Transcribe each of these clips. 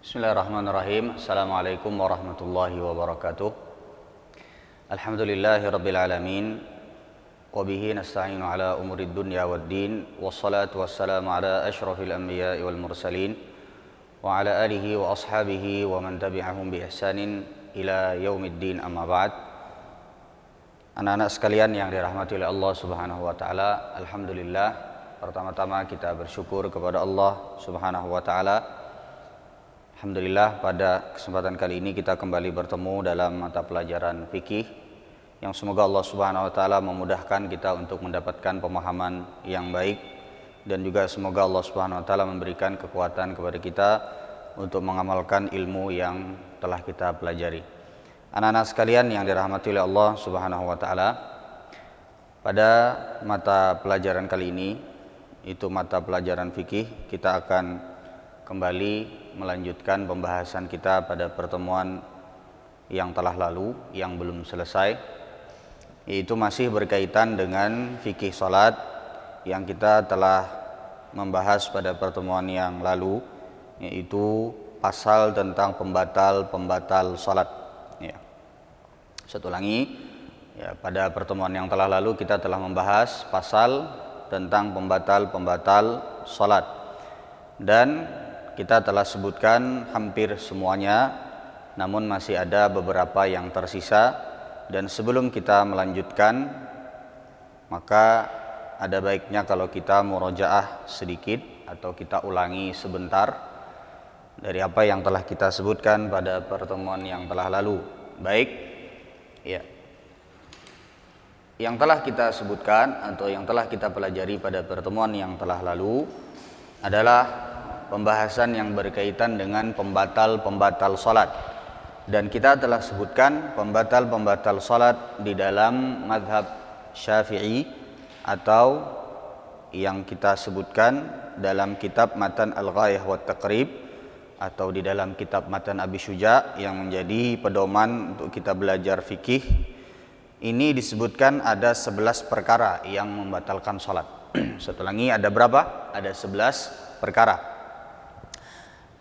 Bismillahirrahmanirrahim. Assalamualaikum warahmatullahi wabarakatuh. Alhamdulillahi rabbil alamin. Wabihi nasta'inu ala umurid dunya waddin. Wassalatu wassalamu ala ashrafil anbiya'i wal mursalin. Wa ala alihi wa ashabihi wa man tabi'ahum bi ihsanin ila yaumiddin, amma ba'd. Anak-anak sekalian yang dirahmati oleh Allah Subhanahu wa taala, alhamdulillah, pertama-tama kita bersyukur kepada Allah Subhanahu wa taala. Alhamdulillah, pada kesempatan kali ini kita kembali bertemu dalam mata pelajaran fikih yang semoga Allah Subhanahu wa taala memudahkan kita untuk mendapatkan pemahaman yang baik, dan juga semoga Allah Subhanahu wa taala memberikan kekuatan kepada kita untuk mengamalkan ilmu yang telah kita pelajari. Anak-anak sekalian yang dirahmati oleh Allah Subhanahu wa taala, pada mata pelajaran kali ini, itu mata pelajaran fikih, kita akan kembali melanjutkan pembahasan kita pada pertemuan yang telah lalu, yang belum selesai, yaitu masih berkaitan dengan fikih salat yang kita telah membahas pada pertemuan yang lalu, yaitu pasal tentang pembatal salat. Ya. Saya ulangi, ya, pada pertemuan yang telah lalu kita telah membahas pasal tentang pembatal salat, dan kita telah sebutkan hampir semuanya, namun masih ada beberapa yang tersisa. Dan sebelum kita melanjutkan, maka ada baiknya kalau kita murojaah sedikit atau kita ulangi sebentar dari apa yang telah kita sebutkan pada pertemuan yang telah lalu. Baik, ya. Yang telah kita sebutkan atau yang telah kita pelajari pada pertemuan yang telah lalu adalah pembahasan yang berkaitan dengan pembatal salat. Dan kita telah sebutkan pembatal salat di dalam mazhab Syafi'i, atau yang kita sebutkan dalam kitab Matan Al-Ghayah wa Taqrib, atau di dalam kitab Matan Abi Syuja yang menjadi pedoman untuk kita belajar fikih. Ini disebutkan ada 11 perkara yang membatalkan salat. Satu lagi, ada berapa? Ada 11 perkara.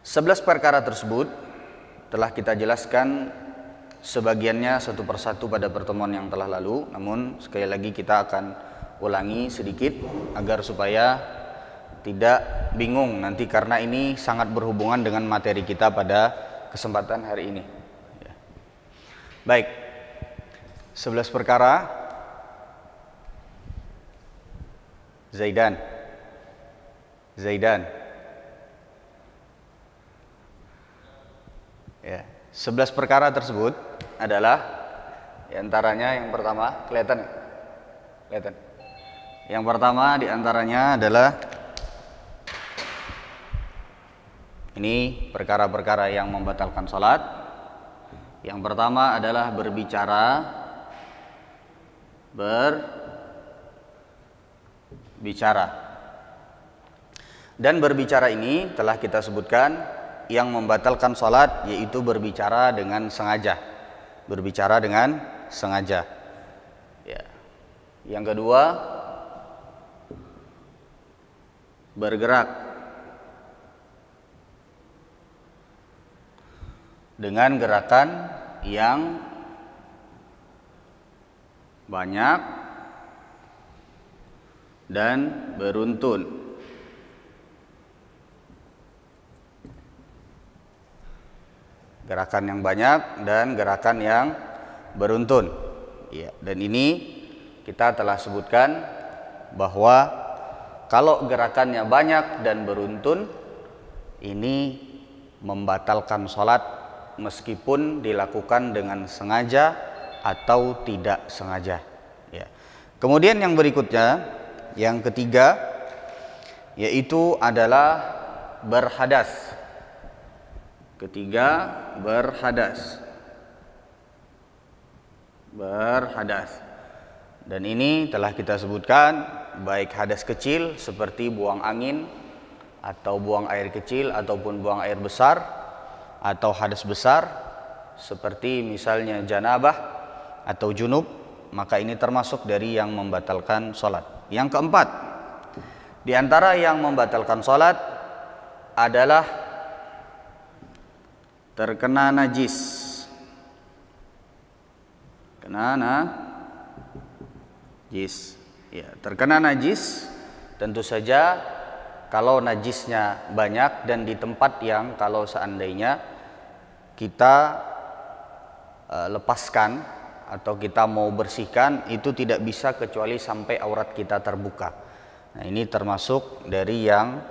11 perkara tersebut telah kita jelaskan sebagiannya satu persatu pada pertemuan yang telah lalu, namun sekali lagi kita akan ulangi sedikit agar supaya tidak bingung nanti, karena ini sangat berhubungan dengan materi kita pada kesempatan hari ini. Ya. Baik, 11 perkara. Zaidan. Ya, 11 perkara tersebut adalah, diantaranya yang pertama, kelihatan. Yang pertama diantaranya adalah ini perkara-perkara yang membatalkan salat. Yang pertama adalah berbicara. Dan berbicara ini telah kita sebutkan, yang membatalkan salat yaitu berbicara dengan sengaja. Ya. Yang kedua, bergerak dengan gerakan yang banyak dan beruntun. Gerakan yang banyak dan gerakan yang beruntun. Ya, dan ini kita telah sebutkan bahwa kalau gerakannya banyak dan beruntun, ini membatalkan salat meskipun dilakukan dengan sengaja atau tidak sengaja. Ya. Kemudian yang berikutnya, yang ketiga, yaitu adalah berhadas. Berhadas. Dan ini telah kita sebutkan, baik hadas kecil seperti buang angin atau buang air kecil, ataupun buang air besar, atau hadas besar seperti misalnya janabah atau junub, maka ini termasuk dari yang membatalkan salat. Yang keempat, di antara yang membatalkan salat adalah terkena najis. Kena najis. Ya, terkena najis tentu saja kalau najisnya banyak dan di tempat yang kalau seandainya kita lepaskan atau kita mau bersihkan itu tidak bisa kecuali sampai aurat kita terbuka. Nah, ini termasuk dari yang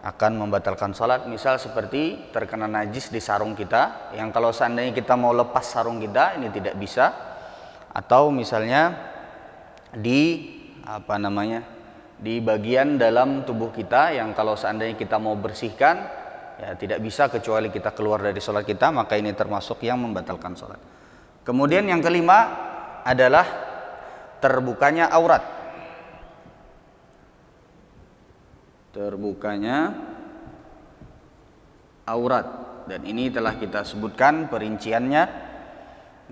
akan membatalkan sholat. Misal seperti terkena najis di sarung kita, yang kalau seandainya kita mau lepas sarung kita ini tidak bisa. Atau misalnya di di bagian dalam tubuh kita yang kalau seandainya kita mau bersihkan ya tidak bisa kecuali kita keluar dari sholat kita, maka ini termasuk yang membatalkan sholat. Kemudian yang kelima adalah terbukanya aurat. Terbukanya aurat, dan ini telah kita sebutkan perinciannya,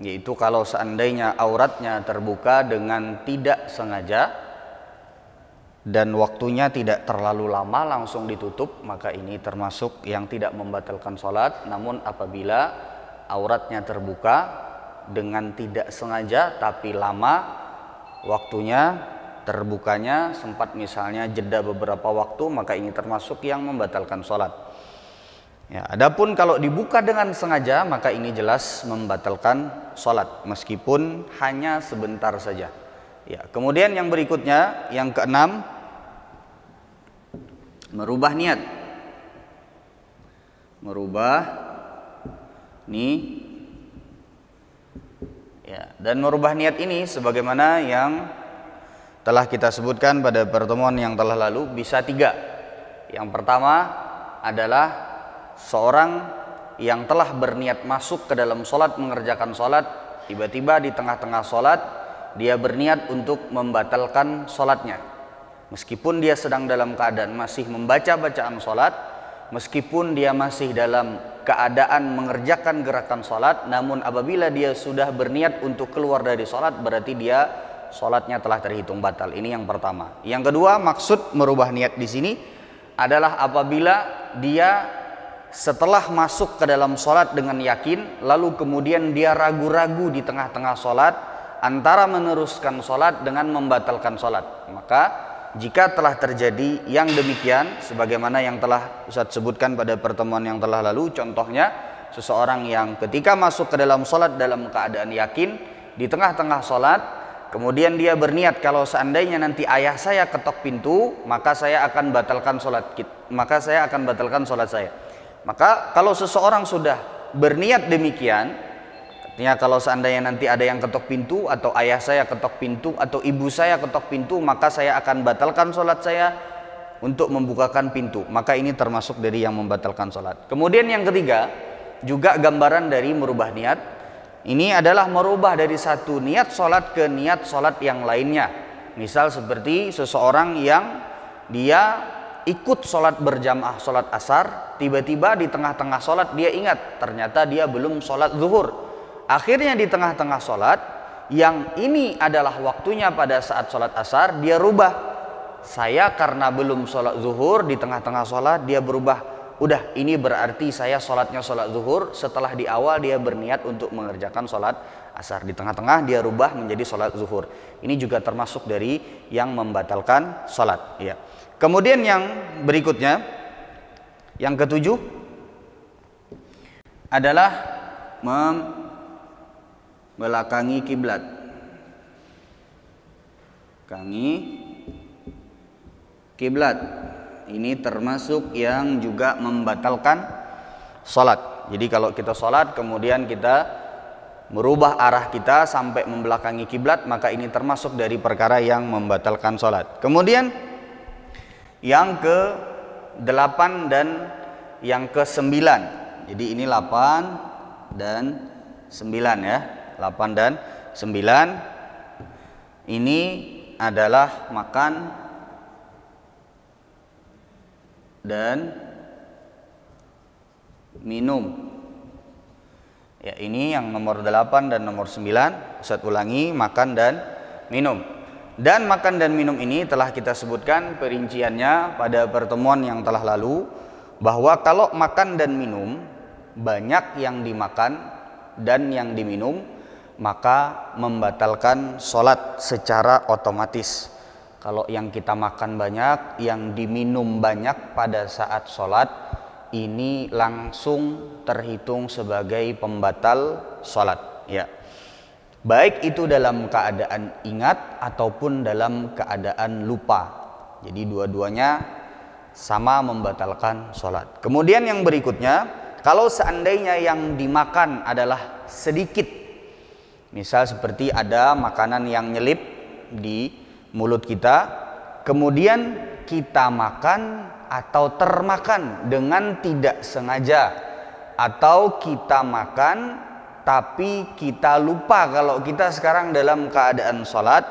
yaitu kalau seandainya auratnya terbuka dengan tidak sengaja dan waktunya tidak terlalu lama langsung ditutup, maka ini termasuk yang tidak membatalkan sholat. Namun apabila auratnya terbuka dengan tidak sengaja tapi lama waktunya terbukanya, sempat misalnya jeda beberapa waktu, maka ini termasuk yang membatalkan sholat. Ya, adapun kalau dibuka dengan sengaja, maka ini jelas membatalkan sholat meskipun hanya sebentar saja. Ya, kemudian yang berikutnya, yang keenam, merubah niat. Merubah ya, dan merubah niat ini sebagaimana yang telah kita sebutkan pada pertemuan yang telah lalu bisa tiga. Yang pertama adalah seorang yang telah berniat masuk ke dalam sholat, mengerjakan sholat, tiba-tiba di tengah-tengah sholat dia berniat untuk membatalkan sholatnya, meskipun dia sedang dalam keadaan masih membaca bacaan sholat, meskipun dia masih dalam keadaan mengerjakan gerakan sholat, namun apabila dia sudah berniat untuk keluar dari sholat berarti dia sholatnya telah terhitung batal. Ini yang pertama. Yang kedua, maksud merubah niat di sini adalah apabila dia setelah masuk ke dalam sholat dengan yakin, lalu kemudian dia ragu-ragu di tengah-tengah sholat antara meneruskan sholat dengan membatalkan sholat. Maka jika telah terjadi yang demikian, sebagaimana yang telah Ustaz sebutkan pada pertemuan yang telah lalu, contohnya seseorang yang ketika masuk ke dalam sholat dalam keadaan yakin, di tengah-tengah sholat kemudian dia berniat, kalau seandainya nanti ayah saya ketok pintu, maka saya akan batalkan sholat saya. Maka kalau seseorang sudah berniat demikian, artinya kalau seandainya nanti ada yang ketok pintu, atau ayah saya ketok pintu, atau ibu saya ketok pintu, maka saya akan batalkan sholat saya untuk membukakan pintu. Maka ini termasuk dari yang membatalkan sholat. Kemudian yang ketiga, juga gambaran dari merubah niat. Ini adalah merubah dari satu niat sholat ke niat sholat yang lainnya. Misal seperti seseorang yang dia ikut sholat berjamaah sholat asar, tiba-tiba di tengah-tengah sholat dia ingat ternyata dia belum sholat zuhur. Akhirnya di tengah-tengah sholat, yang ini adalah waktunya pada saat sholat asar, dia rubah. Saya karena belum sholat zuhur, di tengah-tengah sholat dia berubah, udah ini berarti saya sholatnya sholat zuhur. Setelah di awal dia berniat untuk mengerjakan sholat asar, di tengah-tengah dia rubah menjadi sholat zuhur. Ini juga termasuk dari yang membatalkan sholat ya. Kemudian yang berikutnya, yang ketujuh adalah membelakangi kiblat. Kiblat ini termasuk yang juga membatalkan sholat. Jadi kalau kita sholat kemudian kita merubah arah kita sampai membelakangi kiblat, maka ini termasuk dari perkara yang membatalkan sholat. Kemudian yang ke-8 dan yang ke-9. Jadi ini 8 dan 9 ya. 8 dan 9 ini adalah makan dan minum. Ya, ini yang nomor 8 dan nomor 9. Ustaz ulangi, makan dan minum. Dan makan dan minum ini telah kita sebutkan perinciannya pada pertemuan yang telah lalu, bahwa kalau makan dan minum banyak yang dimakan dan yang diminum, maka membatalkan sholat secara otomatis. Kalau yang kita makan banyak, yang diminum banyak pada saat sholat, ini langsung terhitung sebagai pembatal sholat, ya. Baik itu dalam keadaan ingat ataupun dalam keadaan lupa. Jadi dua-duanya sama membatalkan sholat. Kemudian yang berikutnya, kalau seandainya yang dimakan adalah sedikit, misal seperti ada makanan yang nyelip di mulut kita, kemudian kita makan atau termakan dengan tidak sengaja, atau kita makan tapi kita lupa kalau kita sekarang dalam keadaan sholat,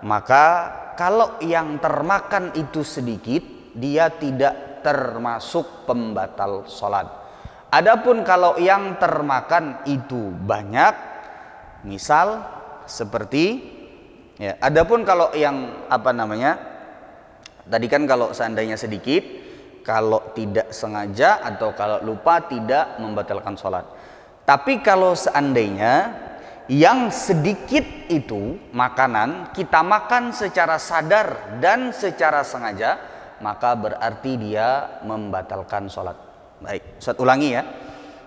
maka kalau yang termakan itu sedikit, dia tidak termasuk pembatal sholat. Adapun kalau yang termakan itu banyak, misal seperti ya, adapun kalau yang tadi kan kalau seandainya sedikit, kalau tidak sengaja atau kalau lupa tidak membatalkan sholat. Tapi kalau seandainya yang sedikit itu makanan kita makan secara sadar dan secara sengaja, maka berarti dia membatalkan sholat. Baik, Ustaz ulangi ya.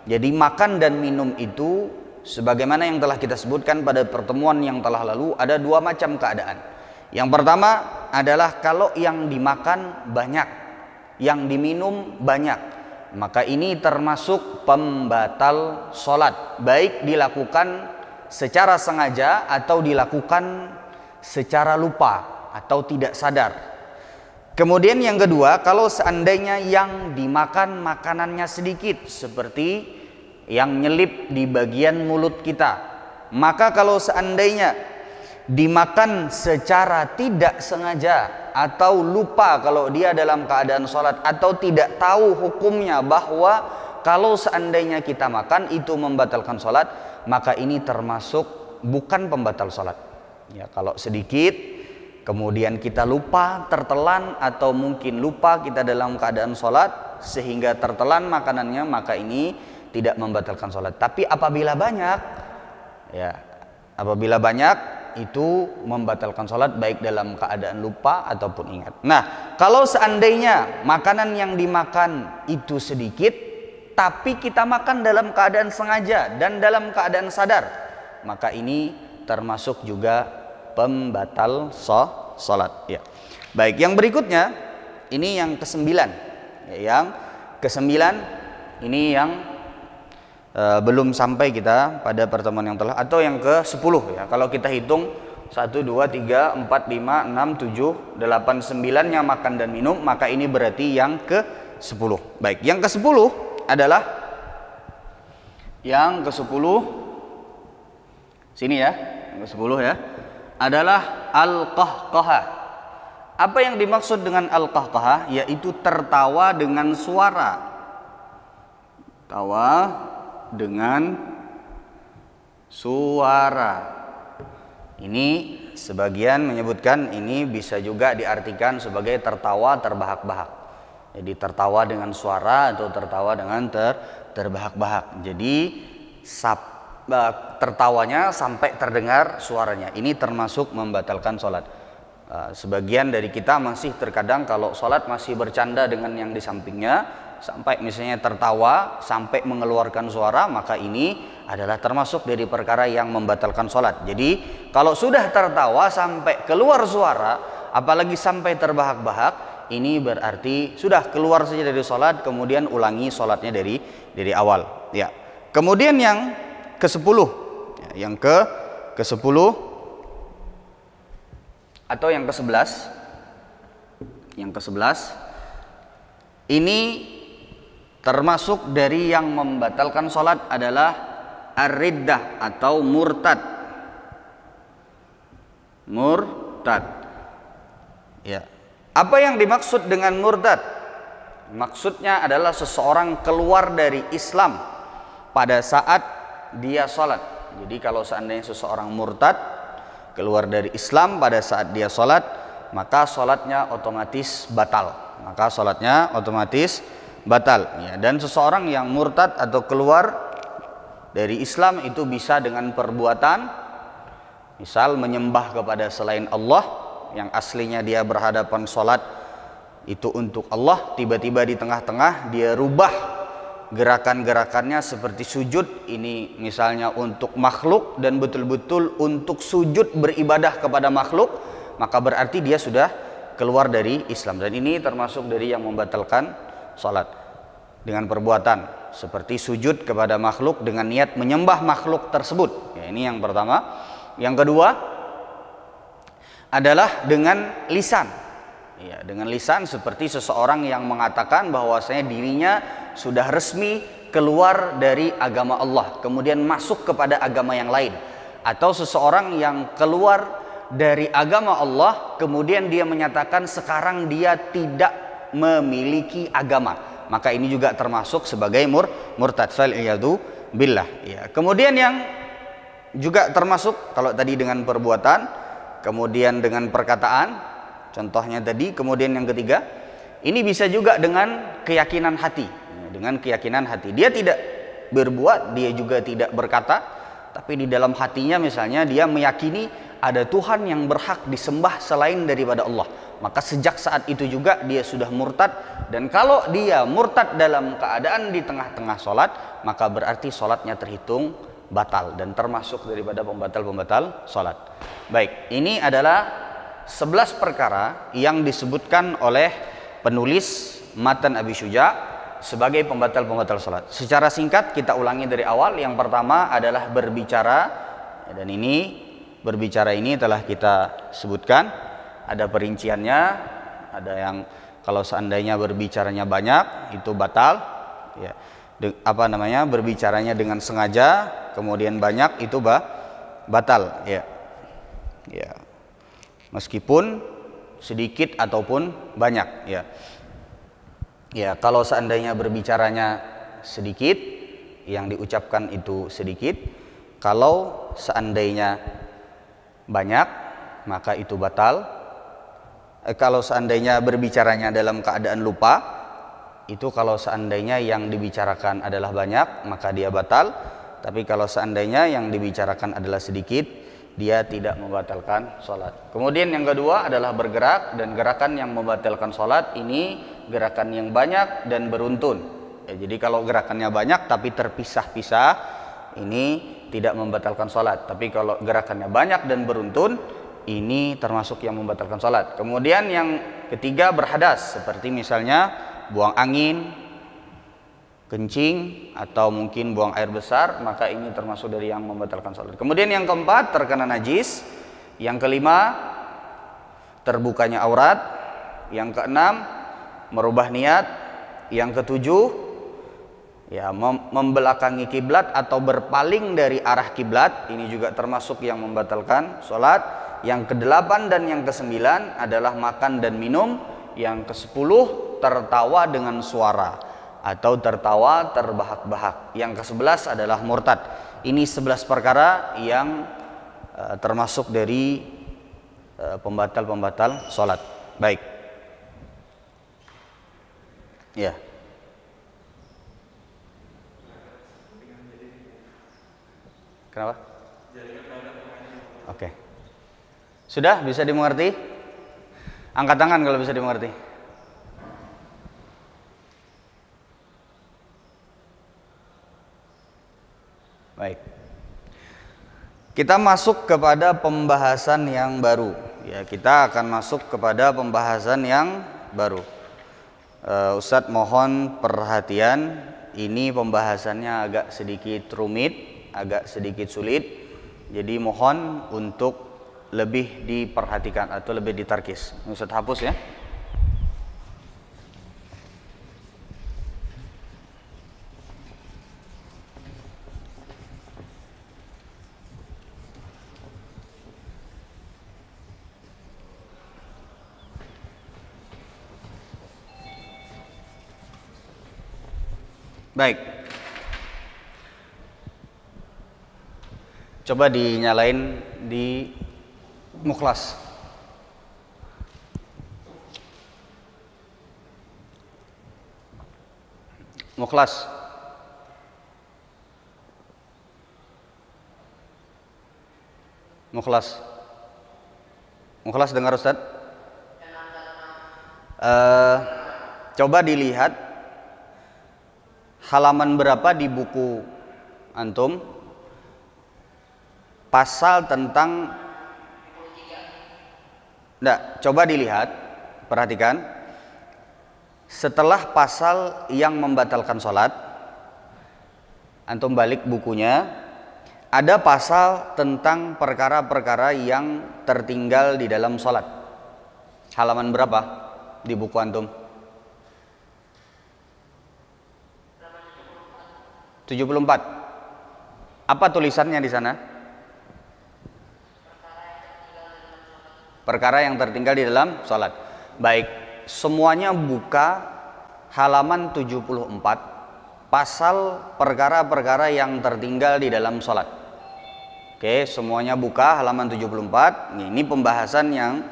Jadi makan dan minum itu sebagaimana yang telah kita sebutkan pada pertemuan yang telah lalu, ada dua macam keadaan. Yang pertama adalah kalau yang dimakan banyak, yang diminum banyak, maka ini termasuk pembatal sholat, baik dilakukan secara sengaja atau dilakukan secara lupa atau tidak sadar. Kemudian yang kedua, kalau seandainya yang dimakan makanannya sedikit, seperti yang nyelip di bagian mulut kita, maka kalau seandainya dimakan secara tidak sengaja atau lupa kalau dia dalam keadaan sholat, atau tidak tahu hukumnya bahwa kalau seandainya kita makan itu membatalkan sholat, maka ini termasuk bukan pembatal sholat. Ya, kalau sedikit kemudian kita lupa, tertelan, atau mungkin lupa kita dalam keadaan sholat sehingga tertelan makanannya, maka ini tidak membatalkan sholat. Tapi apabila banyak, ya, apabila banyak itu membatalkan sholat baik dalam keadaan lupa ataupun ingat. Nah, kalau seandainya makanan yang dimakan itu sedikit, tapi kita makan dalam keadaan sengaja dan dalam keadaan sadar, maka ini termasuk juga pembatal sholat. Ya. Baik, yang berikutnya ini yang kesembilan. Ya, yang kesembilan ini yang belum sampai kita pada pertemuan yang telah, atau yang ke-10 ya. Kalau kita hitung 1, 2, 3, 4, 5, 6, 7, 8, 9 yang makan dan minum, maka ini berarti yang ke-10. Baik, yang ke-10 adalah yang ke-10 sini ya, yang ke-10 ya, adalah al-qahqahah. Apa yang dimaksud dengan al-qahqahah? Yaitu tertawa dengan suara. Tawa dengan suara. Ini sebagian menyebutkan ini bisa juga diartikan sebagai tertawa terbahak-bahak. Jadi tertawa dengan suara atau tertawa dengan terbahak-bahak. Jadi tertawanya sampai terdengar suaranya. Ini termasuk membatalkan sholat. Sebagian dari kita masih terkadang kalau sholat masih bercanda dengan yang di sampingnya, sampai misalnya tertawa sampai mengeluarkan suara, maka ini adalah termasuk dari perkara yang membatalkan sholat. Jadi kalau sudah tertawa sampai keluar suara, apalagi sampai terbahak-bahak, ini berarti sudah keluar saja dari sholat, kemudian ulangi sholatnya dari awal. Ya. Kemudian yang ke-10, yang ke-10 atau yang ke-11, yang ke-11 ini termasuk dari yang membatalkan sholat adalah ar-riddah atau murtad. Murtad. Ya. Apa yang dimaksud dengan murtad? Maksudnya adalah seseorang keluar dari Islam pada saat dia sholat. Jadi kalau seandainya seseorang murtad keluar dari Islam pada saat dia sholat, maka sholatnya otomatis batal. Maka sholatnya otomatis batal ya. Dan seseorang yang murtad atau keluar dari Islam itu bisa dengan perbuatan, misal menyembah kepada selain Allah, yang aslinya dia berhadapan sholat itu untuk Allah, tiba-tiba di tengah-tengah dia rubah gerakan-gerakannya seperti sujud, ini misalnya untuk makhluk dan betul-betul untuk sujud beribadah kepada makhluk, maka berarti dia sudah keluar dari Islam. Dan ini termasuk dari yang membatalkan sholat dengan perbuatan, seperti sujud kepada makhluk dengan niat menyembah makhluk tersebut ya. Ini yang pertama. Yang kedua adalah dengan lisan ya, dengan lisan seperti seseorang yang mengatakan bahwasanya dirinya sudah resmi keluar dari agama Allah kemudian masuk kepada agama yang lain, atau seseorang yang keluar dari agama Allah kemudian dia menyatakan sekarang dia tidak memiliki agama, maka ini juga termasuk sebagai murtad, fal'iyadu billah ya. Kemudian yang juga termasuk, kalau tadi dengan perbuatan, kemudian dengan perkataan, contohnya tadi, kemudian yang ketiga, ini bisa juga dengan keyakinan hati. Dengan keyakinan hati, dia tidak berbuat, dia juga tidak berkata, tapi di dalam hatinya misalnya dia meyakini ada Tuhan yang berhak disembah selain daripada Allah, maka sejak saat itu juga dia sudah murtad. Dan kalau dia murtad dalam keadaan di tengah-tengah sholat, maka berarti sholatnya terhitung batal dan termasuk daripada pembatal-pembatal sholat. Baik, ini adalah 11 perkara yang disebutkan oleh penulis Matan Abi Syuja sebagai pembatal-pembatal sholat. Secara singkat kita ulangi dari awal. Yang pertama adalah berbicara, dan ini berbicara ini telah kita sebutkan, ada perinciannya, ada yang kalau seandainya berbicaranya banyak itu batal ya. Berbicaranya dengan sengaja kemudian banyak itu batal ya. Ya. Meskipun sedikit ataupun banyak ya. Ya, kalau seandainya berbicaranya sedikit, yang diucapkan itu sedikit. Kalau seandainya banyak, maka itu batal. Kalau seandainya berbicaranya dalam keadaan lupa, itu kalau seandainya yang dibicarakan adalah banyak, maka dia batal. Tapi kalau seandainya yang dibicarakan adalah sedikit, dia tidak membatalkan sholat. Kemudian yang kedua adalah bergerak, dan gerakan yang membatalkan sholat ini gerakan yang banyak dan beruntun ya. Jadi kalau gerakannya banyak tapi terpisah-pisah, ini tidak membatalkan sholat. Tapi kalau gerakannya banyak dan beruntun, ini termasuk yang membatalkan sholat. Kemudian yang ketiga berhadas, seperti misalnya buang angin, kencing, atau mungkin buang air besar, maka ini termasuk dari yang membatalkan sholat. Kemudian yang keempat terkena najis. Yang kelima terbukanya aurat. Yang keenam merubah niat. Yang ketujuh ya membelakangi kiblat atau berpaling dari arah kiblat, ini juga termasuk yang membatalkan sholat. Yang kedelapan dan yang kesembilan adalah makan dan minum. Yang kesepuluh tertawa dengan suara atau tertawa terbahak-bahak. Yang ke-11 adalah murtad. Ini 11 perkara yang termasuk dari pembatal-pembatal sholat. Baik. Ya. Kenapa? Oke. Sudah bisa dimengerti? Angkat tangan kalau bisa dimengerti. Baik. Kita masuk kepada pembahasan yang baru. Ya, kita akan masuk kepada pembahasan yang baru. Ustadz mohon perhatian. Ini pembahasannya agak sedikit rumit, agak sedikit sulit. Jadi mohon untuk lebih diperhatikan atau lebih ditarkis. Ustadz hapus ya. Baik. Coba dinyalain di Mukhlas. Mukhlas. Mukhlas. Mukhlas dengar Ustaz? Coba dilihat halaman berapa di buku antum pasal tentang coba dilihat, perhatikan setelah pasal yang membatalkan sholat, antum balik bukunya, ada pasal tentang perkara-perkara yang tertinggal di dalam sholat. Halaman berapa di buku antum? 74. Apa tulisannya di sana? Perkara yang tertinggal di dalam sholat. Baik, semuanya buka halaman 74, pasal perkara-perkara yang tertinggal di dalam sholat. Oke, semuanya buka halaman 74. Ini pembahasan yang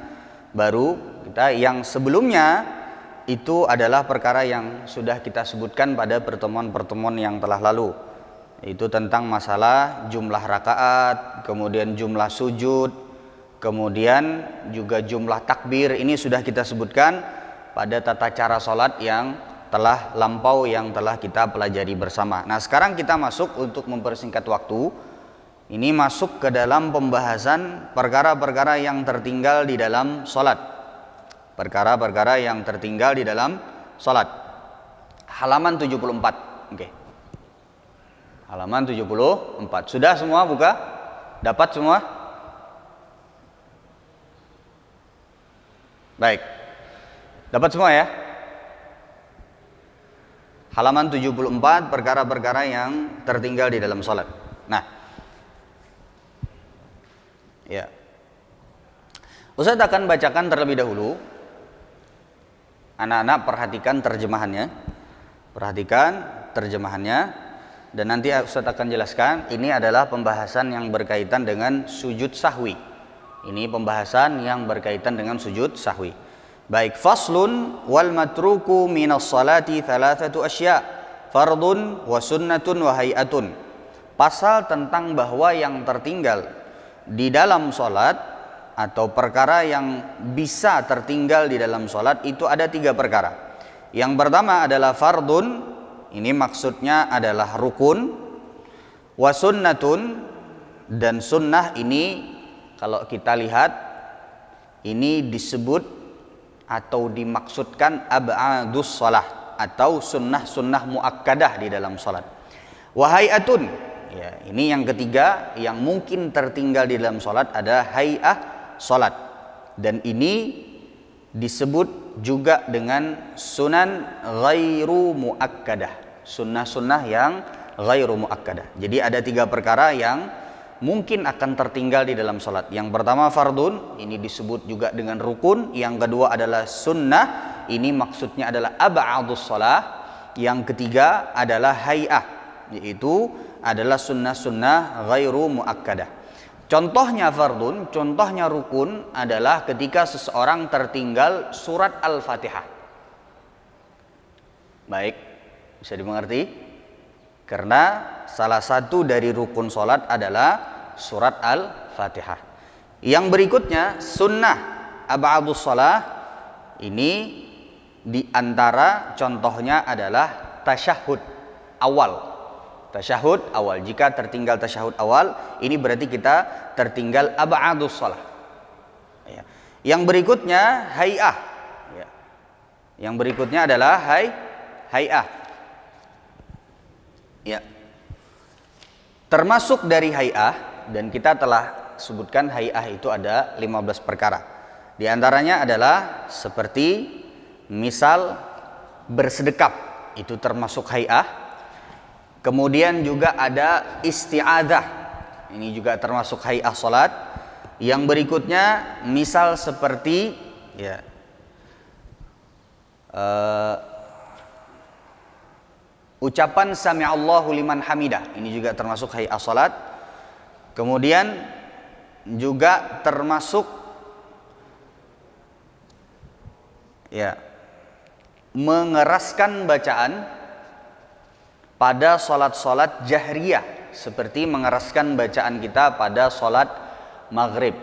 baru kita, yang sebelumnya itu adalah perkara yang sudah kita sebutkan pada pertemuan-pertemuan yang telah lalu. Itu tentang masalah jumlah rakaat, kemudian jumlah sujud, kemudian juga jumlah takbir. Ini sudah kita sebutkan pada tata cara sholat yang telah lampau, yang telah kita pelajari bersama. Nah, sekarang kita masuk untuk mempersingkat waktu. Ini masuk ke dalam pembahasan perkara-perkara yang tertinggal di dalam sholat. Perkara-perkara yang tertinggal di dalam sholat. Halaman 74. Oke. Halaman 74. Sudah semua buka? Dapat semua? Baik. Dapat semua ya? Halaman 74, perkara-perkara yang tertinggal di dalam sholat. Nah, ya, Ustaz akan bacakan terlebih dahulu. Anak-anak perhatikan terjemahannya. Perhatikan terjemahannya. Dan nanti Ustaz akan jelaskan. Ini adalah pembahasan yang berkaitan dengan sujud sahwi. Ini pembahasan yang berkaitan dengan sujud sahwi. Baik, faslun wal matruku minas salati thalathatu asya, fardun wa sunnatun wa hayatun. Pasal tentang bahwa yang tertinggal di dalam salat atau perkara yang bisa tertinggal di dalam salat itu ada 3 perkara. Yang pertama adalah fardun, ini maksudnya adalah rukun, wa sunnatun, dan sunnah ini kalau kita lihat ini disebut atau dimaksudkan ab'adus shalah atau sunnah-sunnah muakkadah di dalam salat. Wahayatun, ya, ini yang ketiga yang mungkin tertinggal di dalam salat ada hay'ah salat, dan ini disebut juga dengan sunan ghairu muakkadah, sunnah-sunnah yang ghairu muakkadah. Jadi ada 3 perkara yang mungkin akan tertinggal di dalam salat. Yang pertama fardun, ini disebut juga dengan rukun. Yang kedua adalah sunnah, ini maksudnya adalah ab'adus shalah. Yang ketiga adalah hay'ah, yaitu adalah sunnah-sunnah ghairu muakkadah. Contohnya fardun, contohnya rukun adalah ketika seseorang tertinggal surat Al-Fatihah. Baik, bisa dimengerti? Karena salah satu dari rukun sholat adalah surat Al-Fatihah. Yang berikutnya sunnah ab'adus shalah, ini diantara contohnya adalah tasyahud awal. Tasyahud awal, jika tertinggal tasyahud awal, ini berarti kita tertinggal ab'adus shalah. Ya. Yang berikutnya hay'ah. Ya. Yang berikutnya adalah hay'ah. Ya. Termasuk dari hay'ah, dan kita telah sebutkan hay'ah itu ada 15 perkara. Di antaranya adalah seperti misal bersedekap, itu termasuk hay'ah. Kemudian juga ada isti'adzah, ini juga termasuk hay'ah salat. Yang berikutnya misal seperti ya, ucapan sami'allahu liman hamidah, ini juga termasuk hay'ah salat. Kemudian juga termasuk ya, mengeraskan bacaan pada sholat-sholat jahriyah, seperti mengeraskan bacaan kita pada sholat maghrib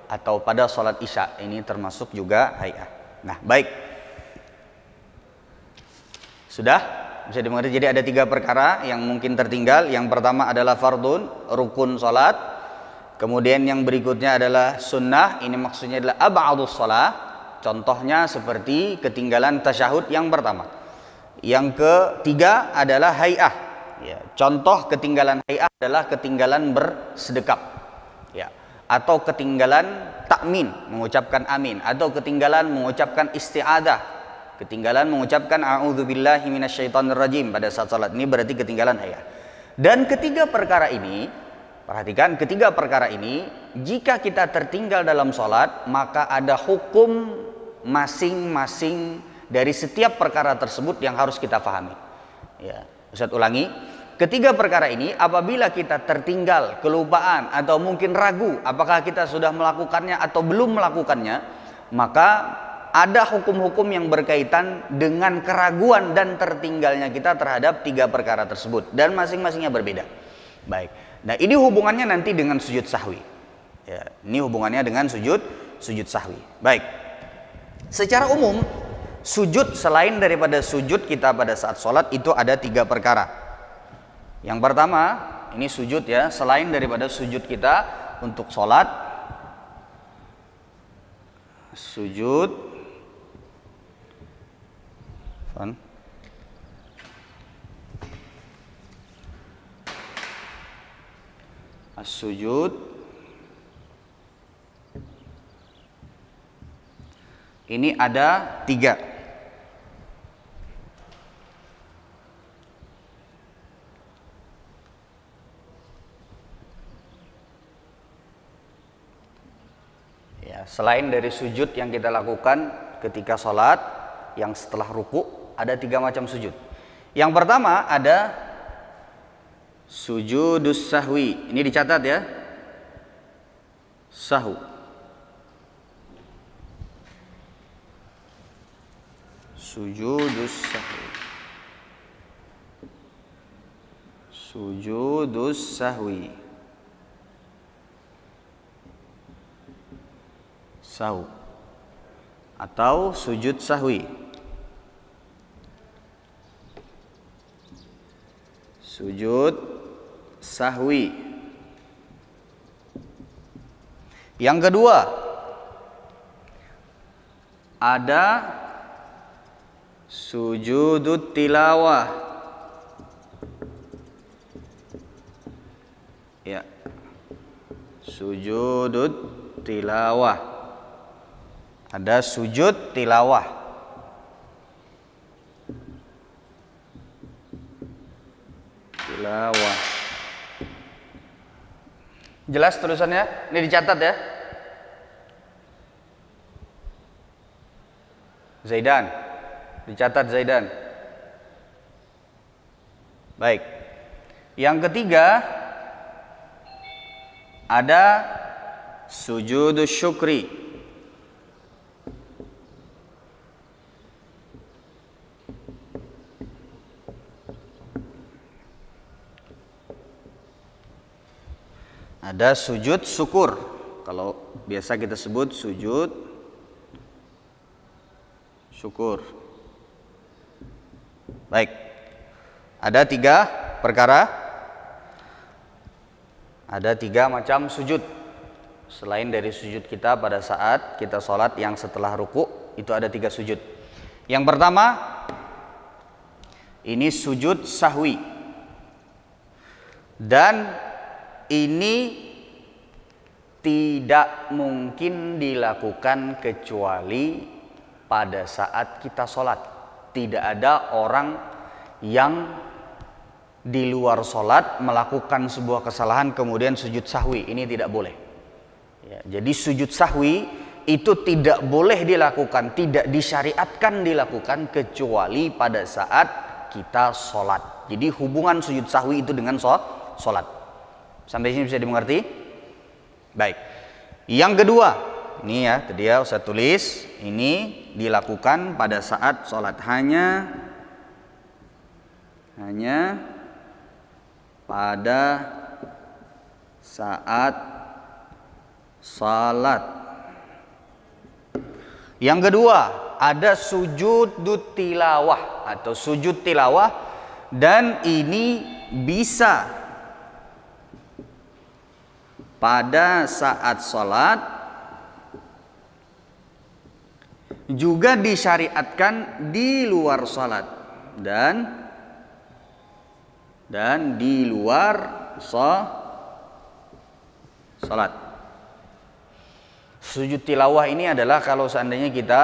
atau pada sholat isya. Ini termasuk juga hay'ah. Nah, baik. Sudah bisa dimengerti. Jadi ada 3 perkara yang mungkin tertinggal. Yang pertama adalah fardun, rukun sholat. Kemudian yang berikutnya adalah sunnah. Ini maksudnya adalah ab'adus sholat. Contohnya seperti ketinggalan tasyahud yang pertama. Yang ketiga adalah hay'ah. Ya, contoh ketinggalan hay'ah adalah ketinggalan bersedekap. Ya, atau ketinggalan takmin, mengucapkan amin, atau ketinggalan mengucapkan isti'adah. Ketinggalan mengucapkan a'udzubillahi minasyaitonirrajim pada saat salat. Ini berarti ketinggalan hay'ah. Dan ketiga perkara ini, perhatikan, ketiga perkara ini jika kita tertinggal dalam salat, maka ada hukum masing-masing dari setiap perkara tersebut yang harus kita pahami. Ya, Ustaz ulangi. Ketiga perkara ini apabila kita tertinggal, kelupaan atau mungkin ragu apakah kita sudah melakukannya atau belum melakukannya, maka ada hukum-hukum yang berkaitan dengan keraguan dan tertinggalnya kita terhadap 3 perkara tersebut, dan masing-masingnya berbeda. Baik. Nah, ini hubungannya nanti dengan sujud sahwi. Ya, ini hubungannya dengan sujud sahwi. Baik. Secara umum, sujud selain daripada sujud kita pada saat sholat itu ada 3 perkara. Yang pertama, ini sujud ya, selain daripada sujud kita untuk sholat, sujud as-sujud ini ada 3. Ya, selain dari sujud yang kita lakukan ketika sholat, yang setelah ruku, ada 3 macam sujud. Yang pertama ada sujudus sahwi. Ini dicatat ya. Sahwu. Sujudus sahwi. Sujudus sahwi. Sahwu atau sujud sahwi. Sujud sahwi. Yang kedua ada sujudut tilawah. Ya. Sujudut tilawah. Ada sujud tilawah. Tilawah. Jelas tulisannya? Ini dicatat ya. Zaidan. Dicatat Zaidan. Baik. Yang ketiga ada sujudus syukri. Ada sujud syukur. Kalau biasa kita sebut sujud syukur. Baik. Ada 3 perkara. Ada 3 macam sujud. Selain dari sujud kita pada saat kita sholat yang setelah ruku, itu ada 3 sujud. Yang pertama, ini sujud sahwi. Dan ini tidak mungkin dilakukan kecuali pada saat kita sholat. Tidak ada orang yang di luar sholat melakukan sebuah kesalahan kemudian sujud sahwi. Ini tidak boleh. Ya, jadi sujud sahwi itu tidak boleh dilakukan, tidak disyariatkan dilakukan kecuali pada saat kita sholat. Jadi hubungan sujud sahwi itu dengan sholat. Sampai sini bisa dimengerti? Baik. Yang kedua, ini ya, tadi ya saya tulis, ini dilakukan pada saat sholat hanya pada saat salat. Yang kedua, ada sujud tilawah atau sujud tilawah, dan ini bisa pada saat salat, juga disyariatkan di luar salat dan di luar salat. Sujud tilawah ini adalah kalau seandainya kita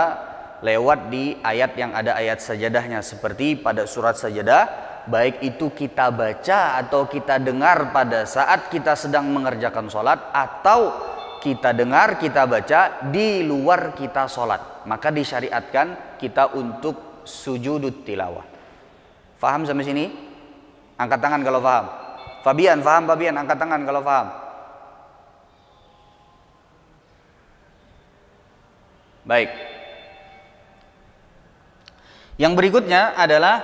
lewat di ayat yang ada ayat sajadahnya, seperti pada surat sajadah, baik itu kita baca atau kita dengar pada saat kita sedang mengerjakan sholat, atau kita dengar, kita baca di luar kita sholat, maka disyariatkan kita untuk sujud tilawah. Faham sampai sini? Angkat tangan kalau paham. Fabian, paham Fabian? Angkat tangan kalau paham. Baik. Yang berikutnya adalah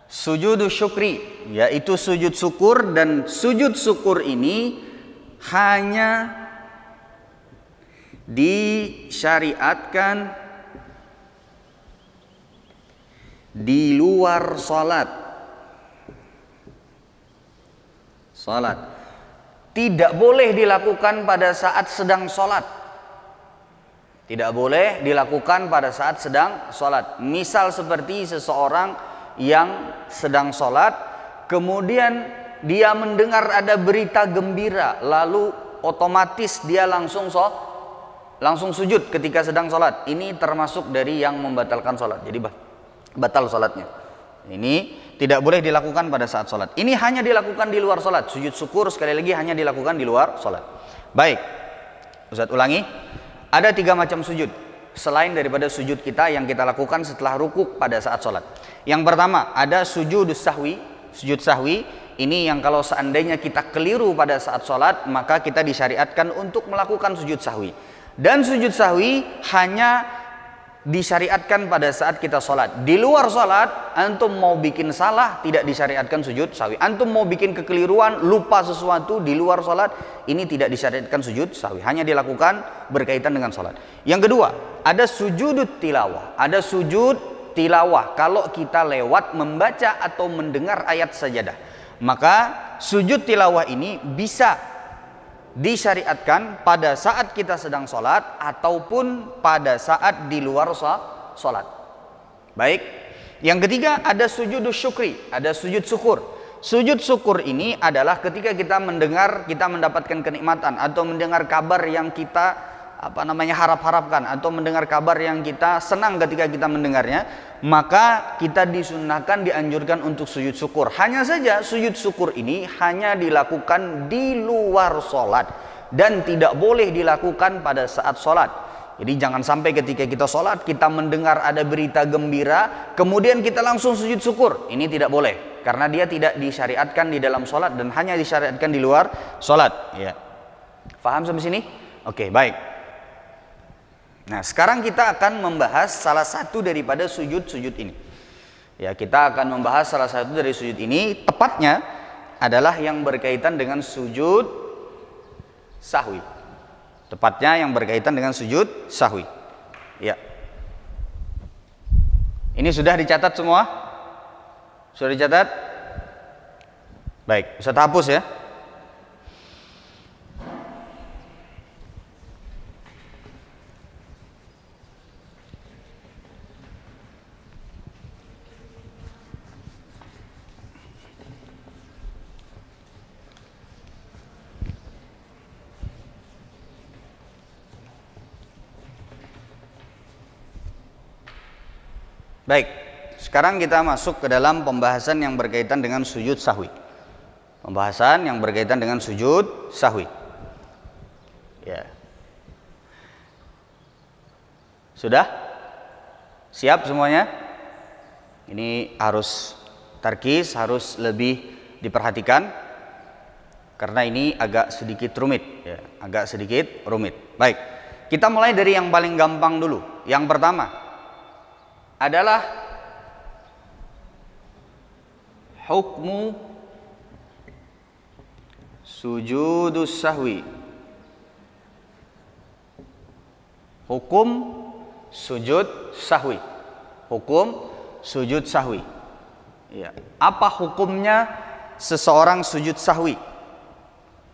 sujud syukri, yaitu sujud syukur, dan sujud syukur ini hanya disyariatkan di luar salat. Tidak boleh dilakukan pada saat sedang salat. Tidak boleh dilakukan pada saat sedang salat. Misal seperti seseorang yang sedang salat, kemudian dia mendengar ada berita gembira, lalu otomatis dia langsung sujud ketika sedang salat. Ini termasuk dari yang membatalkan salat. Jadi batal salatnya. Ini tidak boleh dilakukan pada saat salat. Ini hanya dilakukan di luar salat. Sujud syukur sekali lagi hanya dilakukan di luar salat. Baik, Ustaz ulangi. Ada 3 macam sujud selain daripada sujud kita yang kita lakukan setelah rukuk pada saat salat. Yang pertama ada sujud sahwi. Sujud sahwi ini yang kalau seandainya kita keliru pada saat salat, maka kita disyariatkan untuk melakukan sujud sahwi. Dan sujud sahwi hanya disyariatkan pada saat kita sholat. Di luar sholat, antum mau bikin salah, tidak disyariatkan sujud sahwi. Antum mau bikin kekeliruan, lupa sesuatu di luar sholat, ini tidak disyariatkan sujud sahwi. Hanya dilakukan berkaitan dengan sholat. Yang kedua, ada sujud tilawah. Ada sujud tilawah kalau kita lewat membaca atau mendengar ayat sajadah. Maka sujud tilawah ini bisa disyariatkan pada saat kita sedang sholat ataupun pada saat di luar sholat. Baik. Yang ketiga ada sujud syukri, ada sujud syukur. Sujud syukur ini adalah ketika kita mendengar, kita mendapatkan kenikmatan atau mendengar kabar yang kita harap-harapkan, atau mendengar kabar yang kita senang ketika kita mendengarnya, maka kita disunnahkan, dianjurkan untuk sujud syukur. Hanya saja sujud syukur ini hanya dilakukan di luar sholat dan tidak boleh dilakukan pada saat sholat. Jadi jangan sampai ketika kita sholat kita mendengar ada berita gembira kemudian kita langsung sujud syukur. Ini tidak boleh karena dia tidak disyariatkan di dalam sholat dan hanya disyariatkan di luar sholat. Ya. Faham sampai sini? Oke, baik. Nah, sekarang kita akan membahas salah satu daripada sujud-sujud ini. Ya, kita akan membahas salah satu dari sujud ini, tepatnya adalah yang berkaitan dengan sujud sahwi. Tepatnya yang berkaitan dengan sujud sahwi. Ya. Ini sudah dicatat semua? Sudah dicatat? Baik, bisa hapus ya. Baik, sekarang kita masuk ke dalam pembahasan yang berkaitan dengan sujud sahwi. Pembahasan yang berkaitan dengan sujud sahwi. Ya. Sudah? Siap semuanya? Ini harus tarkis, harus lebih diperhatikan karena ini agak sedikit rumit, ya, agak sedikit rumit. Baik, kita mulai dari yang paling gampang dulu. Yang pertama adalah hukmu Sujudus sahwi. Hukum sujud sahwi. Hukum sujud sahwi. Ya. Apa hukumnya seseorang sujud sahwi?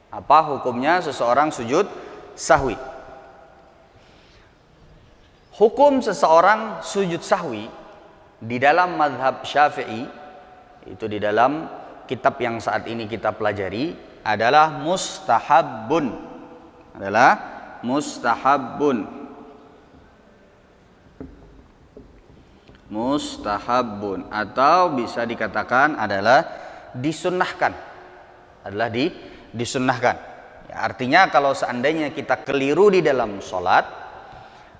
Apa hukumnya seseorang sujud sahwi? Hukum seseorang sujud sahwi di dalam mazhab Syafi'i, itu di dalam kitab yang saat ini kita pelajari, adalah mustahabun. Adalah mustahabun. Mustahabun, atau bisa dikatakan adalah disunnahkan. Adalah disunnahkan. Ya, artinya kalau seandainya kita keliru di dalam sholat,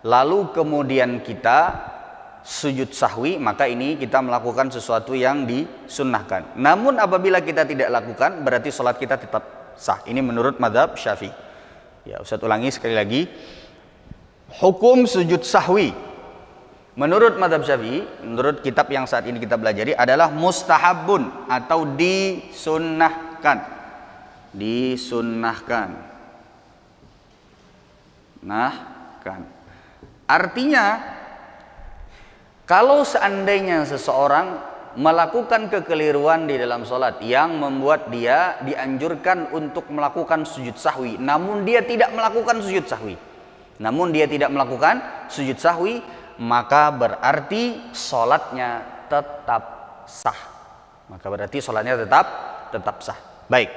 lalu kemudian kita sujud sahwi, maka ini kita melakukan sesuatu yang disunnahkan. Namun apabila kita tidak lakukan, berarti sholat kita tetap sah. Ini menurut mazhab Syafi'i. Ya, Ustaz ulangi sekali lagi. Hukum sujud sahwi menurut mazhab Syafi'i, menurut kitab yang saat ini kita pelajari, adalah mustahabun atau disunnahkan. Disunnahkan. Nahkan. Artinya, kalau seandainya seseorang melakukan kekeliruan di dalam sholat yang membuat dia dianjurkan untuk melakukan sujud sahwi, namun dia tidak melakukan sujud sahwi, maka berarti sholatnya tetap sah. Tetap sah. Baik.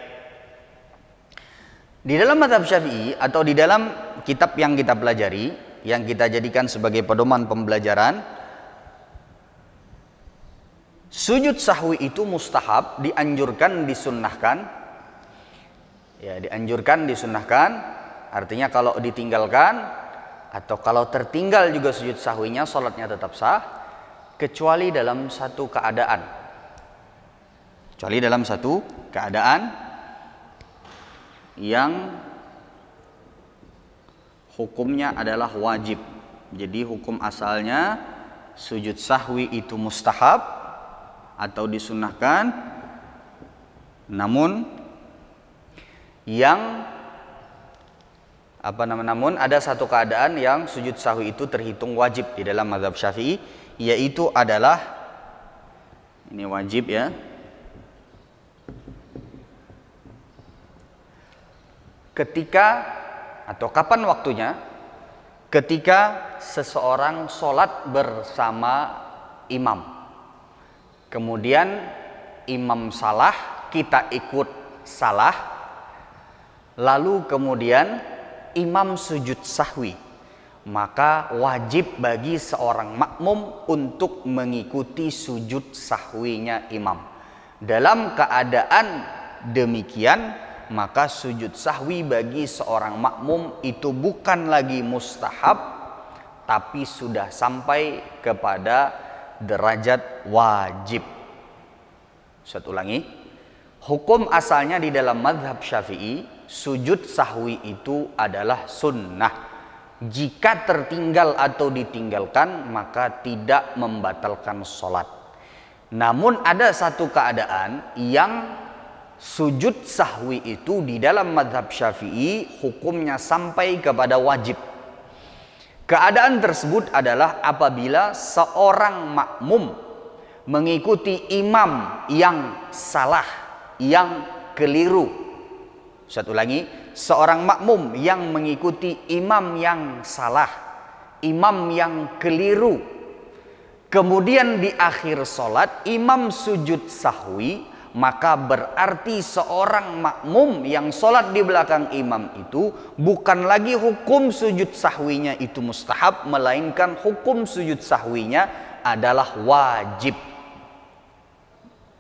Di dalam mazhab Syafi'i atau di dalam kitab yang kita pelajari, yang kita jadikan sebagai pedoman pembelajaran, sujud sahwi itu mustahab, dianjurkan, disunnahkan. Ya, dianjurkan, disunnahkan. Artinya kalau ditinggalkan atau kalau tertinggal juga sujud sahwinya, sholatnya tetap sah, kecuali dalam satu keadaan. Kecuali dalam satu keadaan yang hukumnya adalah wajib. Jadi hukum asalnya sujud sahwi itu mustahab atau disunnahkan, namun namun ada satu keadaan yang sujud sahwi itu terhitung wajib di dalam mazhab Syafi'i, yaitu adalah, ini wajib ya, ketika atau kapan waktunya? Ketika seseorang sholat bersama imam, kemudian imam salah, kita ikut salah, lalu kemudian imam sujud sahwi, maka wajib bagi seorang makmum untuk mengikuti sujud sahwinya imam. Dalam keadaan demikian, maka sujud sahwi bagi seorang makmum itu bukan lagi mustahab, tapi sudah sampai kepada derajat wajib. Saya ulangi. Hukum asalnya di dalam mazhab Syafi'i, sujud sahwi itu adalah sunnah. Jika tertinggal atau ditinggalkan, maka tidak membatalkan sholat. Namun ada satu keadaan yang sujud sahwi itu di dalam mazhab Syafi'i hukumnya sampai kepada wajib. Keadaan tersebut adalah apabila seorang makmum mengikuti imam yang salah, yang keliru. Saya ulangi, seorang makmum yang mengikuti imam yang salah, imam yang keliru, kemudian di akhir sholat imam sujud sahwi, maka berarti seorang makmum yang sholat di belakang imam itu bukan lagi hukum sujud sahwinya itu mustahab, melainkan hukum sujud sahwinya adalah wajib.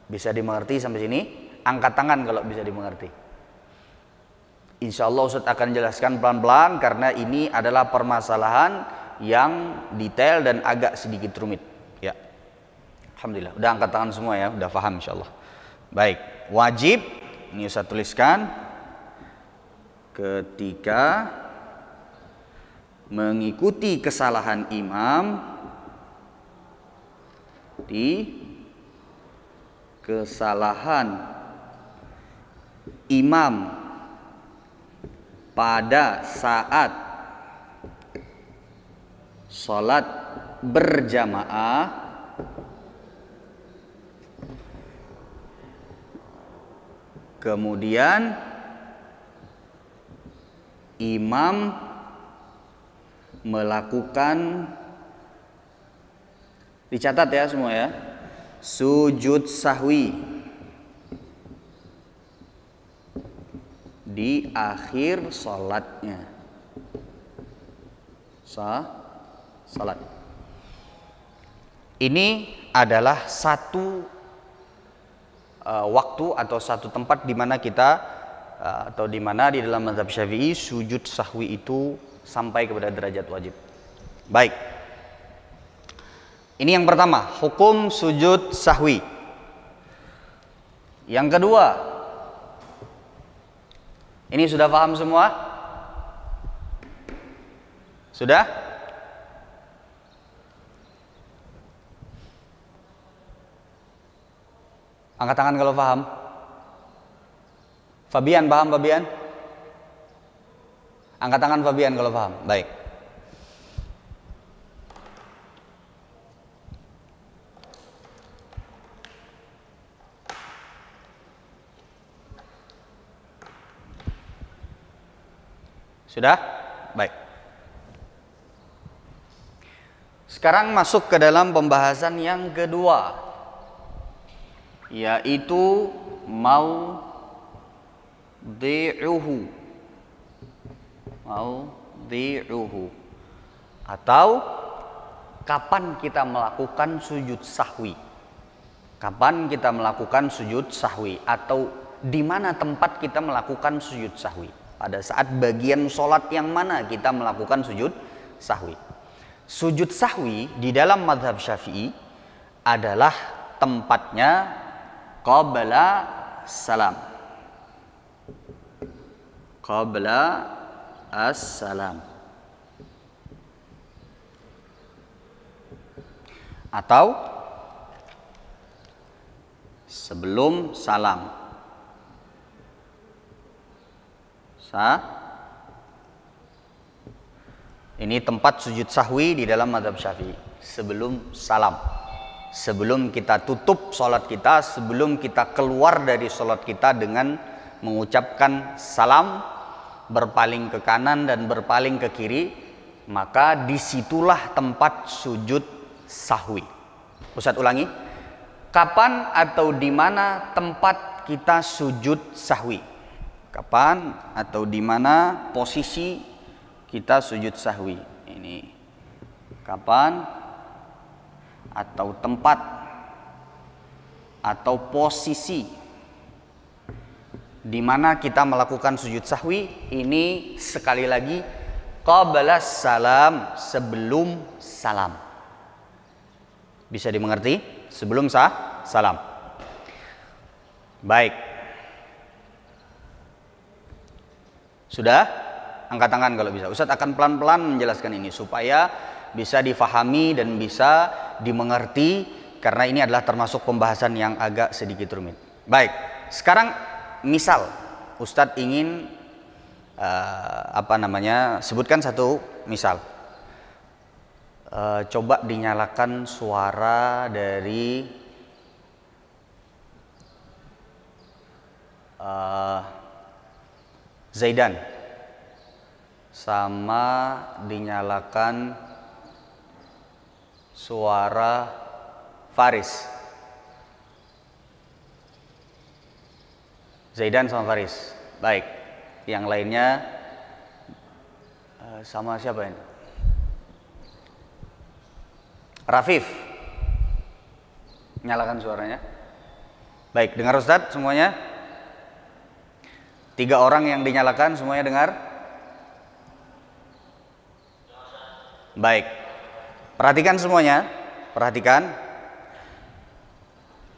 Bisa dimengerti sampai sini? Angkat tangan kalau bisa dimengerti. Insya Allah Ustaz akan jelaskan pelan-pelan karena ini adalah permasalahan yang detail dan agak sedikit rumit. Ya, alhamdulillah. Udah angkat tangan semua ya, udah paham insya Allah. Baik, wajib ini saya tuliskan ketika mengikuti kesalahan imam di kesalahan imam pada saat sholat berjamaah kemudian imam melakukan, dicatat ya semua ya, sujud sahwi di akhir sholatnya. Salat. Ini adalah satu waktu atau satu tempat di mana kita atau di mana di dalam mazhab Syafi'i sujud sahwi itu sampai kepada derajat wajib. Baik. Ini yang pertama, hukum sujud sahwi. Yang kedua, ini sudah paham semua? Sudah? Angkat tangan kalau paham. Fabian paham, Fabian? Angkat tangan Fabian kalau paham. Baik. Sudah? Baik. Sekarang masuk ke dalam pembahasan yang kedua, yaitu maudhi'uhu atau kapan kita melakukan sujud sahwi. Kapan kita melakukan sujud sahwi atau di mana tempat kita melakukan sujud sahwi. Pada saat bagian sholat yang mana kita melakukan sujud sahwi. Sujud sahwi di dalam mazhab Syafi'i adalah tempatnya qabla salam. Qabla as-salam. Atau sebelum salam. Ini tempat sujud sahwi di dalam mazhab Syafi'i. Sebelum salam, sebelum kita tutup sholat kita, sebelum kita keluar dari sholat kita dengan mengucapkan salam, berpaling ke kanan dan berpaling ke kiri, maka disitulah tempat sujud sahwi. Ustadz ulangi, kapan atau di mana tempat kita sujud sahwi? Kapan atau di mana posisi kita sujud sahwi? Ini kapan atau tempat atau posisi di mana kita melakukan sujud sahwi. Ini sekali lagi qabla salam, sebelum salam. Bisa dimengerti? Sebelum salam. Baik. Sudah? Angkat tangan kalau bisa. Ustadz akan pelan-pelan menjelaskan ini supaya bisa difahami dan bisa dimengerti, karena ini adalah termasuk pembahasan yang agak sedikit rumit. Baik, sekarang misal Ustadz ingin sebutkan satu misal. Coba dinyalakan suara dari Zaidan, sama dinyalakan suara Faris. Zaidan sama Faris. Baik. Yang lainnya sama siapa ini? Rafif. Nyalakan suaranya. Baik, dengar Ustadz semuanya? 3 orang yang dinyalakan semuanya dengar? Baik. Perhatikan semuanya. Perhatikan.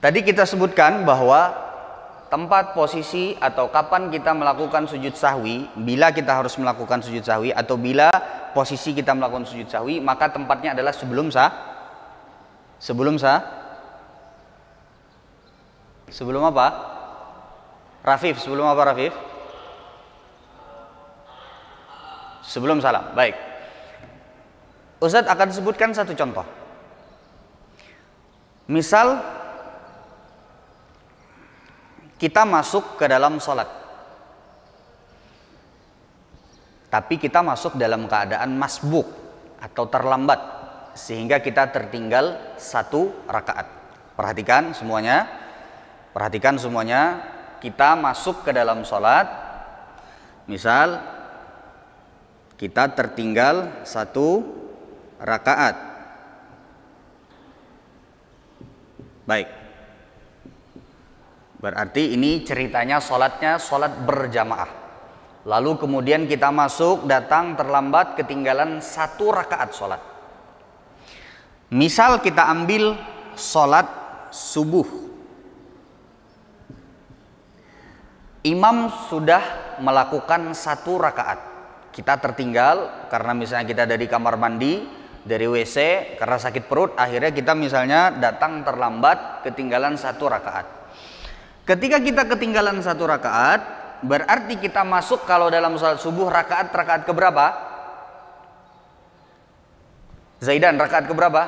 Tadi kita sebutkan bahwa tempat, posisi, atau kapan kita melakukan sujud sahwi, bila kita harus melakukan sujud sahwi atau bila posisi kita melakukan sujud sahwi, maka tempatnya adalah sebelum apa? Rafif, sebelum apa Rafif? Sebelum salam. Baik. Ustadz akan sebutkan satu contoh. Misal kita masuk ke dalam sholat, tapi kita masuk dalam keadaan masbuk atau terlambat, sehingga kita tertinggal 1 rakaat. Perhatikan semuanya. Kita masuk ke dalam sholat, misal kita tertinggal 1 rakaat. Baik. Berarti ini ceritanya sholat berjamaah. Lalu kemudian kita masuk, datang terlambat, ketinggalan 1 rakaat sholat. Misal kita ambil sholat subuh. Imam sudah melakukan 1 rakaat. Kita tertinggal karena misalnya kita dari kamar mandi, dari WC, karena sakit perut, akhirnya kita misalnya datang terlambat, ketinggalan 1 rakaat. Ketika kita ketinggalan 1 rakaat, berarti kita masuk kalau dalam sholat subuh rakaat keberapa? Zaidan, rakaat keberapa?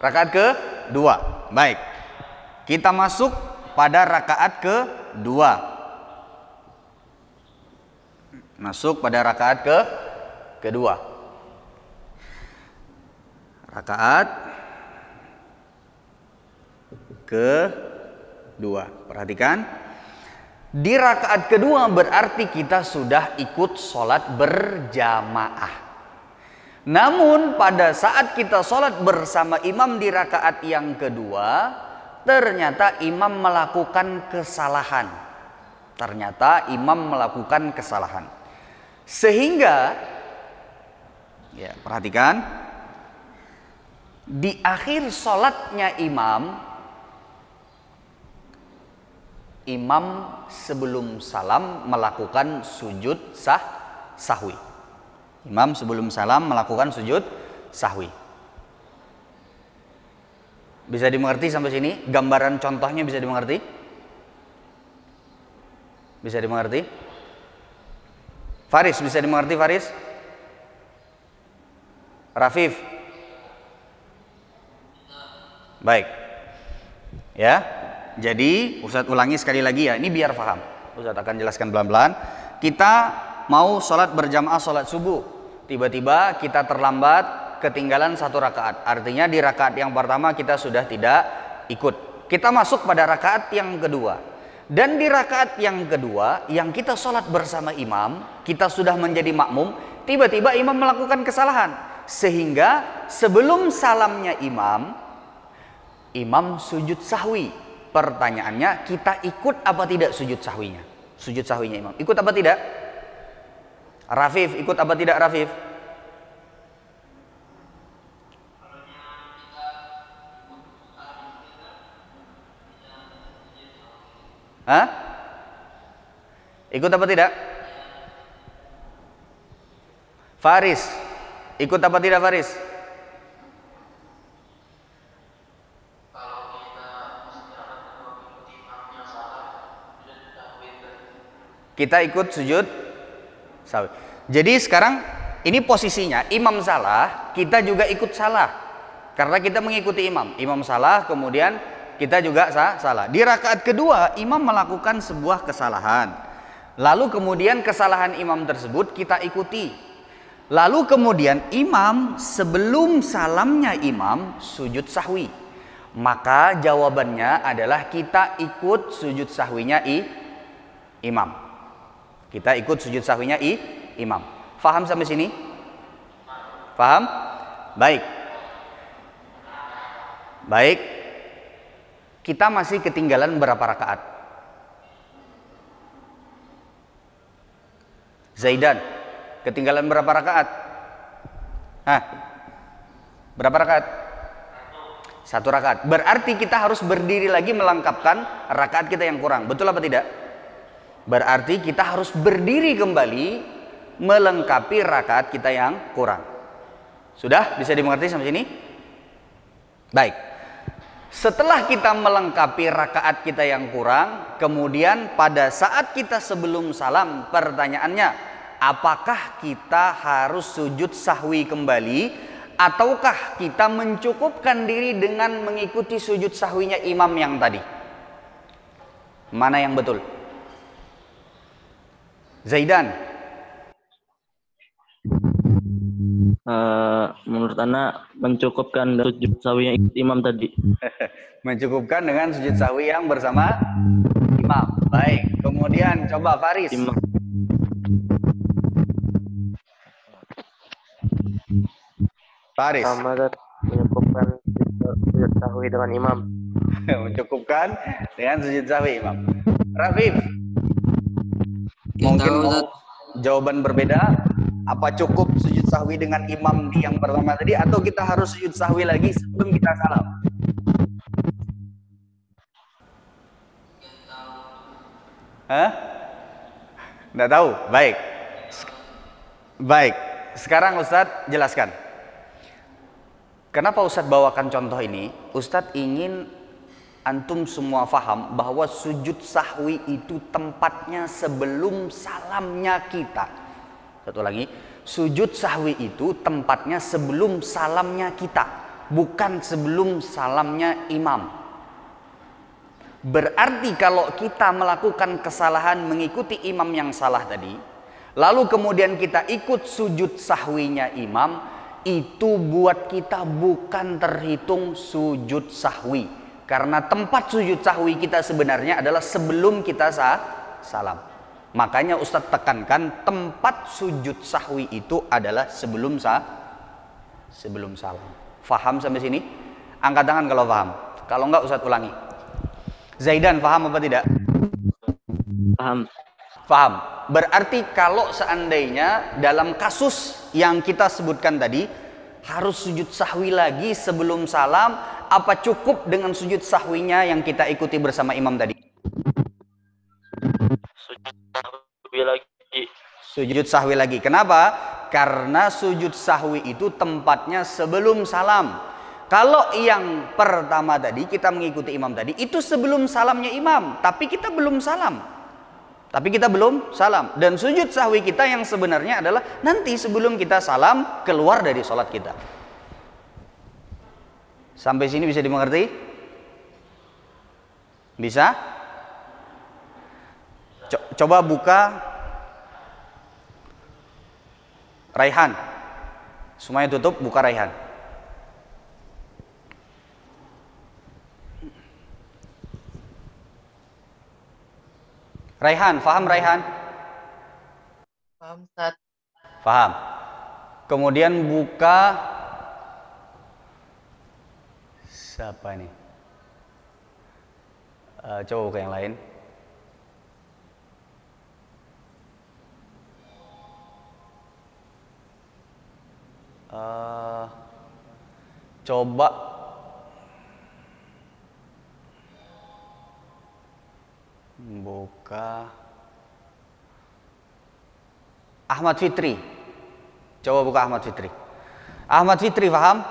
Rakaat ke-2. Baik. Kita masuk pada rakaat ke-2. Masuk pada rakaat kedua. Rakaat kedua. Perhatikan. Di rakaat kedua berarti kita sudah ikut sholat berjamaah. Namun pada saat kita sholat bersama imam di rakaat yang kedua, ternyata imam melakukan kesalahan. Sehingga, ya perhatikan, di akhir sholatnya imam sebelum salam melakukan sujud sahwi. Imam sebelum salam melakukan sujud sahwi. Bisa dimengerti sampai sini? Gambaran contohnya bisa dimengerti? Bisa dimengerti? Faris, bisa dimengerti Faris? Rafif? Baik. Ya. Jadi Ustadz ulangi sekali lagi ya, ini biar paham. Ustadz akan jelaskan pelan-pelan. Kita mau sholat berjamaah sholat subuh, tiba-tiba kita terlambat, ketinggalan 1 rakaat. Artinya di rakaat yang pertama kita sudah tidak ikut. Kita masuk pada rakaat yang kedua. Dan di rakaat yang kedua, yang kita sholat bersama imam, kita sudah menjadi makmum, tiba-tiba imam melakukan kesalahan. Sehingga sebelum salamnya imam sujud sahwi. Pertanyaannya, kita ikut apa tidak sujud sahwinya? Sujud sahwinya imam. Ikut apa tidak? Rafif, ikut apa tidak Rafif? Hah? Ikut apa tidak? Faris, ikut apa tidak Faris? Kita ikut sujud sahwi. Jadi sekarang ini posisinya imam salah, kita juga ikut salah. Karena kita mengikuti imam. Imam salah, kemudian kita juga salah. Di rakaat kedua imam melakukan sebuah kesalahan. Lalu kemudian kesalahan imam tersebut kita ikuti. Lalu kemudian imam sebelum salamnya imam sujud sahwi. Maka jawabannya adalah kita ikut sujud sahwinya imam. Kita ikut sujud sahwinya imam. Faham sampai sini? Faham? Baik. Baik. Kita masih ketinggalan berapa rakaat? Zaidan, ketinggalan berapa rakaat? Hah? Berapa rakaat? 1 rakaat. Berarti kita harus berdiri lagi melengkapkan rakaat kita yang kurang. Betul apa tidak? Berarti kita harus berdiri kembali melengkapi rakaat kita yang kurang. Sudah bisa dimengerti sampai sini? Baik. Setelah kita melengkapi rakaat kita yang kurang, kemudian pada saat kita sebelum salam, pertanyaannya, apakah kita harus sujud sahwi kembali ataukah kita mencukupkan diri dengan mengikuti sujud sahwinya imam yang tadi? Mana yang betul? Zaidan. Menurut Ana mencukupkan sujud sahwi yang imam tadi. Mencukupkan dengan sujud sahwi yang bersama imam. Baik. Kemudian coba Faris. Imam. Faris. Sama menyukupkan sujud sahwi dengan imam. Mencukupkan dengan sujud sahwi imam. Rafif. Mungkin mau jawaban berbeda. Apa cukup sujud sahwi dengan imam di yang pertama tadi atau kita harus sujud sahwi lagi sebelum kita salam? Hah? Nggak tahu. Baik. Baik. Sekarang Ustadz jelaskan. Kenapa Ustadz bawakan contoh ini? Ustadz ingin antum semua faham bahwa sujud sahwi itu tempatnya sebelum salamnya kita. Satu lagi, sujud sahwi itu tempatnya sebelum salamnya kita, bukan sebelum salamnya imam. Berarti kalau kita melakukan kesalahan mengikuti imam yang salah tadi, lalu kemudian kita ikut sujud sahwinya imam, itu buat kita bukan terhitung sujud sahwi. Karena tempat sujud sahwi kita sebenarnya adalah sebelum kita salam. Makanya Ustadz tekankan tempat sujud sahwi itu adalah sebelum salam. Faham sampai sini? Angkat tangan kalau faham. Kalau enggak Ustadz ulangi. Zaidan faham apa tidak? Paham. Faham. Berarti kalau seandainya dalam kasus yang kita sebutkan tadi harus sujud sahwi lagi sebelum salam, apa cukup dengan sujud sahwinya yang kita ikuti bersama imam tadi? Sujud sahwi lagi. Kenapa? Karena sujud sahwi itu tempatnya sebelum salam. Kalau yang pertama tadi kita mengikuti imam tadi itu sebelum salamnya imam, tapi kita belum salam. Dan sujud sahwi kita yang sebenarnya adalah nanti sebelum kita salam keluar dari sholat kita. Sampai sini bisa dimengerti? Bisa? Coba buka Raihan. Semuanya tutup, buka Raihan. Raihan, faham Raihan? Paham, Ustaz. Faham. Kemudian buka siapa ini? Coba buka yang lain. Coba buka Ahmad Fitri. Coba buka Ahmad Fitri. Ahmad Fitri paham?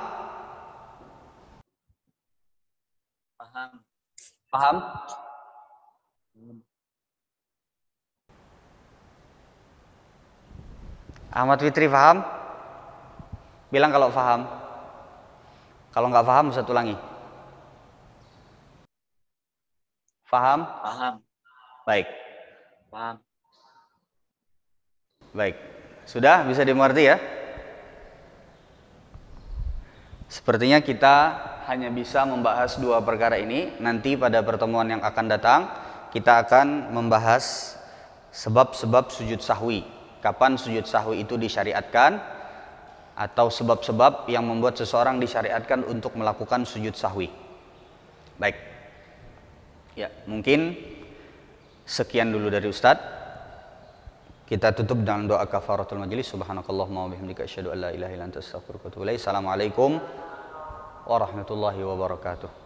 Paham? Ahmad Fitri paham? Bilang kalau paham. Kalau nggak paham, satu ulangi. Paham? Paham. Baik. Paham. Baik. Sudah bisa dimengerti ya? Sepertinya kita hanya bisa membahas dua perkara ini. Nanti pada pertemuan yang akan datang, kita akan membahas sebab-sebab sujud sahwi. Kapan sujud sahwi itu disyariatkan, atau sebab-sebab yang membuat seseorang disyariatkan untuk melakukan sujud sahwi. Baik. Ya, mungkin sekian dulu dari Ustadz. Kita tutup dengan doa kafaratul majelis. Subhanakallahumma wa bihamdika asyhadu an la ilaha illa anta astaghfiruka wa atubu ilaik. Assalamualaikum warahmatullahi wabarakatuh.